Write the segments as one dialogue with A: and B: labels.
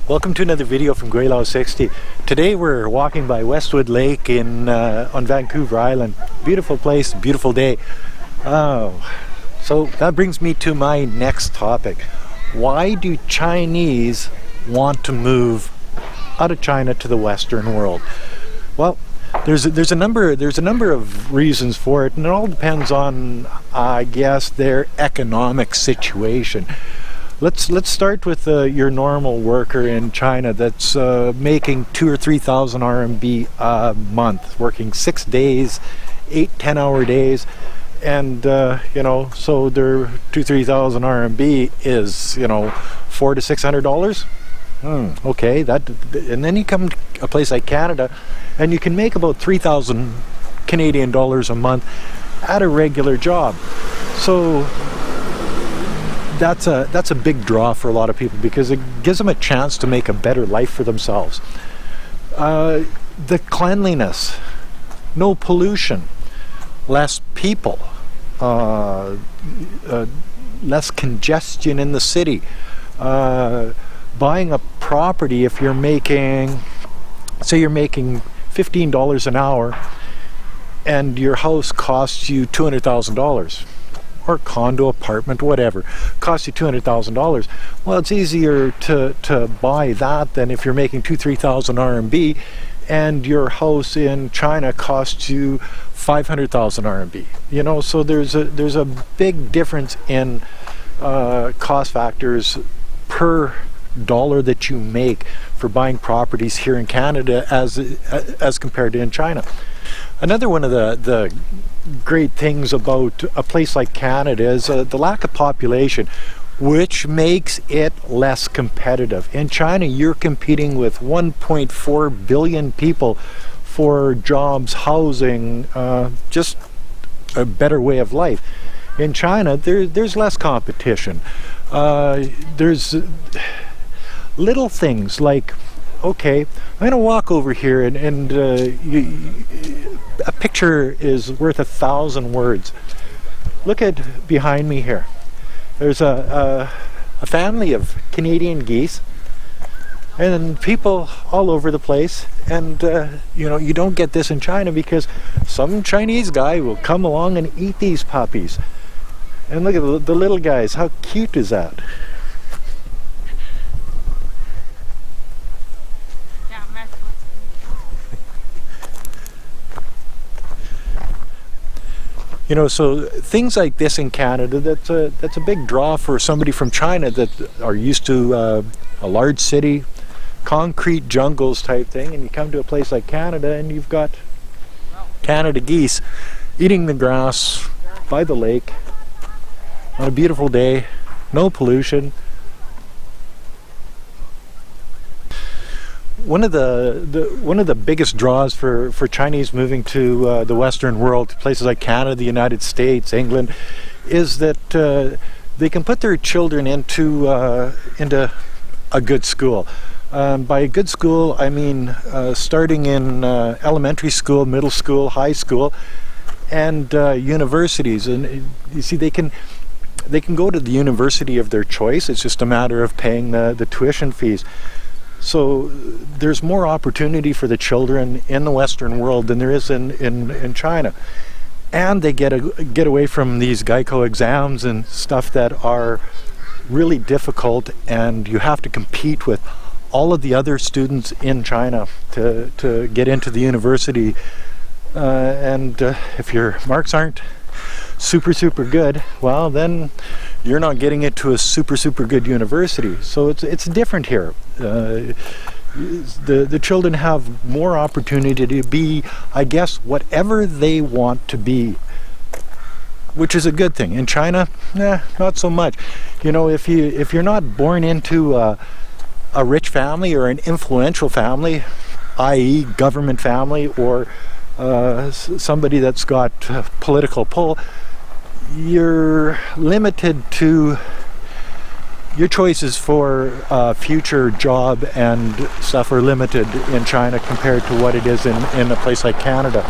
A: Welcome to another video from Gweilo 60. Today we're walking by Westwood Lake on Vancouver Island. Beautiful place, beautiful day. So that brings me to my next topic. Why do Chinese want to move out of China to the Western world? Well, there's a number of reasons for it, and it all depends on, I guess, their economic situation. Let's start with your normal worker in China that's making 2,000 or 3,000 RMB a month, working 6 days, 8-10 hour days, and so their 2,000-3,000 RMB is $400 to $600. Okay, and then you come to a place like Canada, and you can make about 3,000 Canadian dollars a month at a regular job. So that's a big draw for a lot of people because it gives them a chance to make a better life for themselves. The cleanliness, no pollution, less people, less congestion in the city. Buying a property, if you're making, say you're making $15 an hour and your house costs you $200,000, or condo, apartment, whatever, costs you $200,000. Well, it's easier to buy that than if you're making 2,000-3,000 RMB and your house in China costs you 500,000 RMB. So there's a big difference in cost factors per dollar that you make for buying properties here in Canada as compared to in China. Another one of the great things about a place like Canada is the lack of population, which makes it less competitive. In China, you're competing with 1.4 billion people for jobs, housing, just a better way of life. In China, there's less competition. There's little things like, okay, I'm going to walk over here and a picture is worth 1,000 words. Look at behind me here. There's a family of Canadian geese and people all over the place, and you don't get this in China because some Chinese guy will come along and eat these puppies. And look at the little guys. How cute is that? So things like this in Canada, that's a big draw for somebody from China that are used to a large city, concrete jungles type thing, and you come to a place like Canada and you've got Canada geese eating the grass by the lake on a beautiful day, no pollution. One of the biggest draws for Chinese moving to the Western world, to places like Canada, the United States, England, is that they can put their children into a good school. By a good school, I mean starting in elementary school, middle school, high school, and universities. And you see, they can go to the university of their choice. It's just a matter of paying the tuition fees. So there's more opportunity for the children in the Western world than there is in China. And they get away from these Gweilo exams and stuff that are really difficult, and you have to compete with all of the other students in China to get into the university. And if your marks aren't super good, well, then you're not getting into a super good university. So it's different here. The children have more opportunity to be, I guess, whatever they want to be, which is a good thing. In China, not so much. If you're not born into a rich family or an influential family, i.e. government family, or somebody that's got political pull, you're limited to your choices for future job and stuff are limited in China compared to what it is in a place like Canada.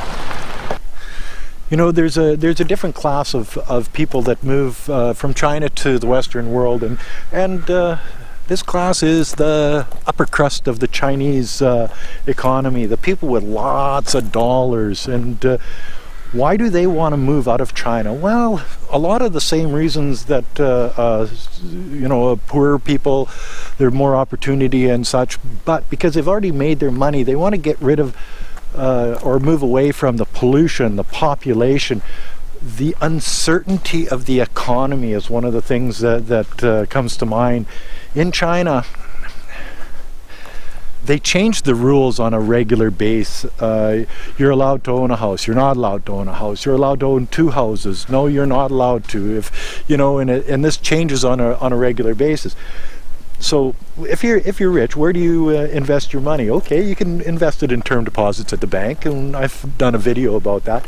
A: There's a different class of people that move from China to the Western world, and This class is the upper crust of the Chinese economy, the people with lots of dollars. And why do they want to move out of China? Well, a lot of the same reasons that poor people, there's more opportunity and such, but because they've already made their money, they want to get rid of or move away from the pollution, the population. The uncertainty of the economy is one of the things that comes to mind. In China, they change the rules on a regular basis. You're allowed to own a house. You're not allowed to own a house. You're allowed to own 2 houses. No, you're not allowed to. If and this changes on a regular basis. So if you're rich, where do you invest your money? Okay, you can invest it in term deposits at the bank, and I've done a video about that.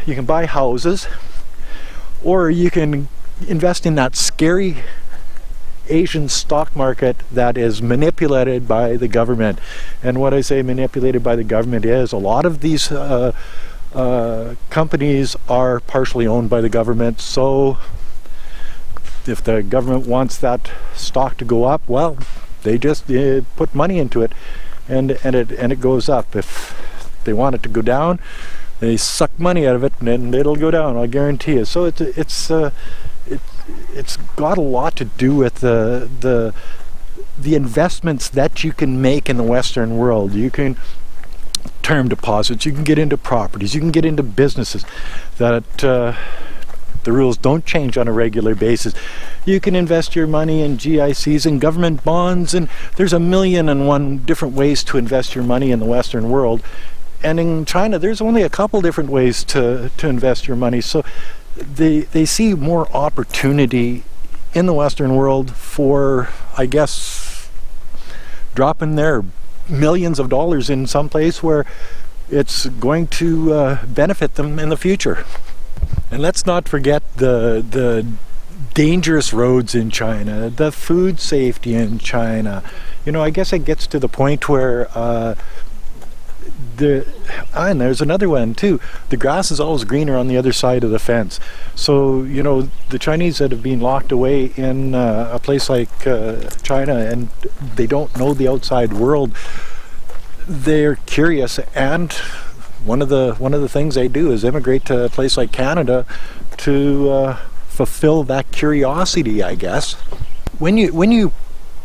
A: You can buy houses, or you can invest in that scary Asian stock market that is manipulated by the government. And what I say manipulated by the government is a lot of these companies are partially owned by the government. So if the government wants that stock to go up, well, they just put money into it, and it goes up. If they want it to go down, they suck money out of it, and it'll go down, I guarantee you. So it's got a lot to do with the investments that you can make in the Western world. You can term deposits, you can get into properties, you can get into businesses that the rules don't change on a regular basis. You can invest your money in GICs and government bonds, and there's 1,000,001 different ways to invest your money in the Western world. And in China, there's only a couple different ways to invest your money. So they see more opportunity in the Western world for, I guess, dropping their millions of dollars in some place where it's going to benefit them in the future. And let's not forget the dangerous roads in China, the food safety in China. I guess it gets to the point where and there's another one too. The grass is always greener on the other side of the fence. So the Chinese that have been locked away in a place like China, and they don't know the outside world, they're curious, and one of the things they do is immigrate to a place like Canada to fulfill that curiosity, I guess. When you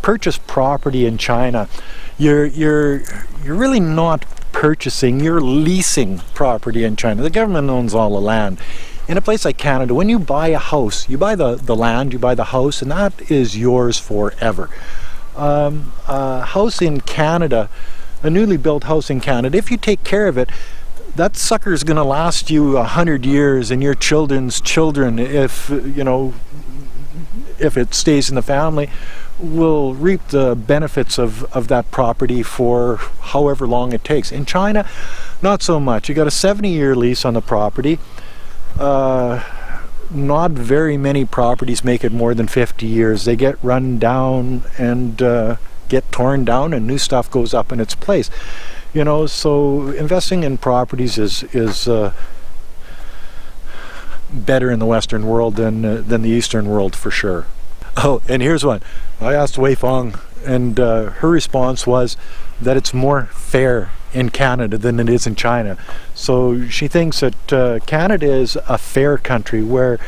A: purchase property in China, you're really not purchasing, you're leasing property in China. The government owns all the land. In a place like Canada, when you buy a house, you buy the land, you buy the house, and that is yours forever. A house in Canada, a newly built house in Canada, if you take care of it, that sucker is going to last you 100 years, and your children's children, if it stays in the family, will reap the benefits of that property for however long it takes. In China, not so much. You got a 70-year lease on the property. Not very many properties make it more than 50 years. They get run down and get torn down, and new stuff goes up in its place. So investing in properties is better in the Western world than the Eastern world, for sure. Oh, and here's one. I asked Wei Fong, and her response was that it's more fair in Canada than it is in China. So she thinks that Canada is a fair country where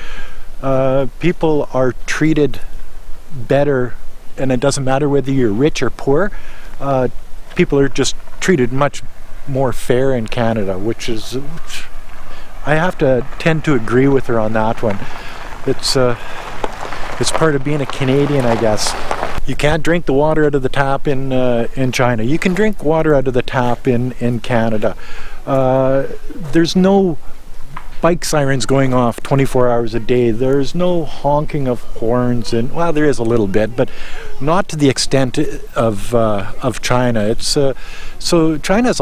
A: people are treated better, and it doesn't matter whether you're rich or poor. People are just treated much more fair in Canada, which I have to tend to agree with her on that one. It's part of being a Canadian, I guess. You can't drink the water out of the tap in China. You can drink water out of the tap in Canada. There's no bike sirens going off 24 hours a day. There's no honking of horns, and well, there is a little bit, but not to the extent of China. It's so China's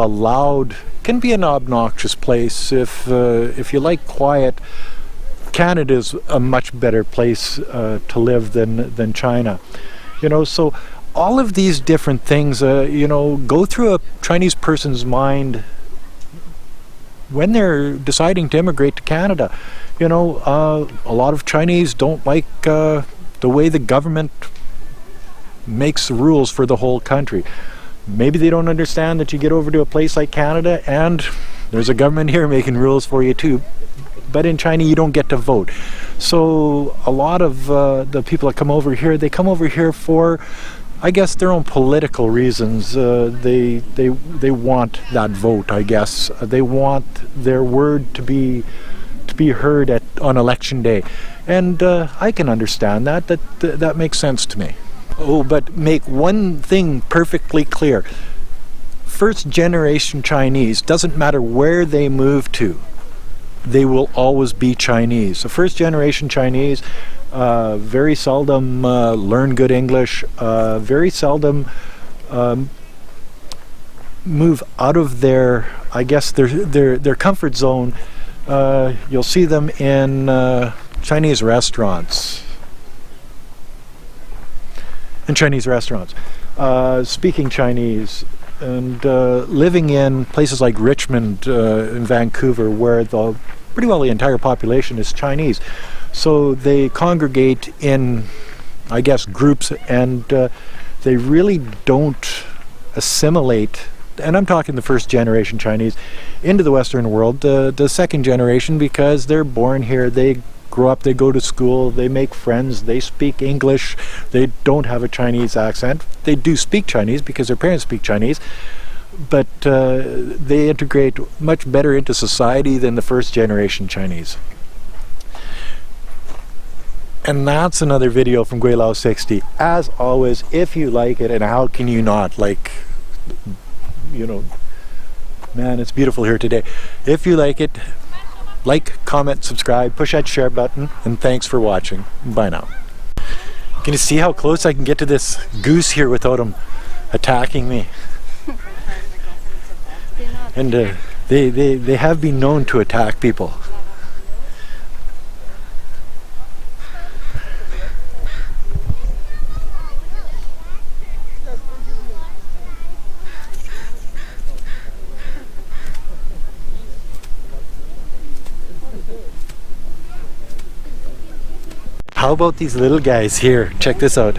A: can be an obnoxious place if you like quiet. Canada is a much better place to live than China. So all of these different things, go through a Chinese person's mind when they're deciding to immigrate to Canada. A lot of Chinese don't like the way the government makes the rules for the whole country. Maybe they don't understand that you get over to a place like Canada and there's a government here making rules for you too. But in China, you don't get to vote. So a lot of the people that come over here, they come over here for, I guess, their own political reasons. They want that vote, I guess. They want their word to be heard on election day. And I can understand that. That makes sense to me. Oh, but make one thing perfectly clear. First generation Chinese, doesn't matter where they move to, they will always be Chinese. The first generation Chinese very seldom learn good English, very seldom move out of their, I guess, their comfort zone. You'll see them in Chinese restaurants. Speaking Chinese, and living in places like Richmond in Vancouver, where pretty well the entire population is Chinese. So they congregate in, I guess, groups, and they really don't assimilate, and I'm talking the first generation Chinese, into the Western world. The second generation, because they're born here, they grow up, they go to school, they make friends, they speak English, they don't have a Chinese accent. They do speak Chinese because their parents speak Chinese, but they integrate much better into society than the first generation Chinese. And that's another video from Gweilo 60. As always, if you like it, and how can you not, like, you know, man, it's beautiful here today. If you like it, like, comment, subscribe, push that share button, and thanks for watching. Bye now. Can you see how close I can get to this goose here without him attacking me? And they have been known to attack people. How about these little guys here? Check this out.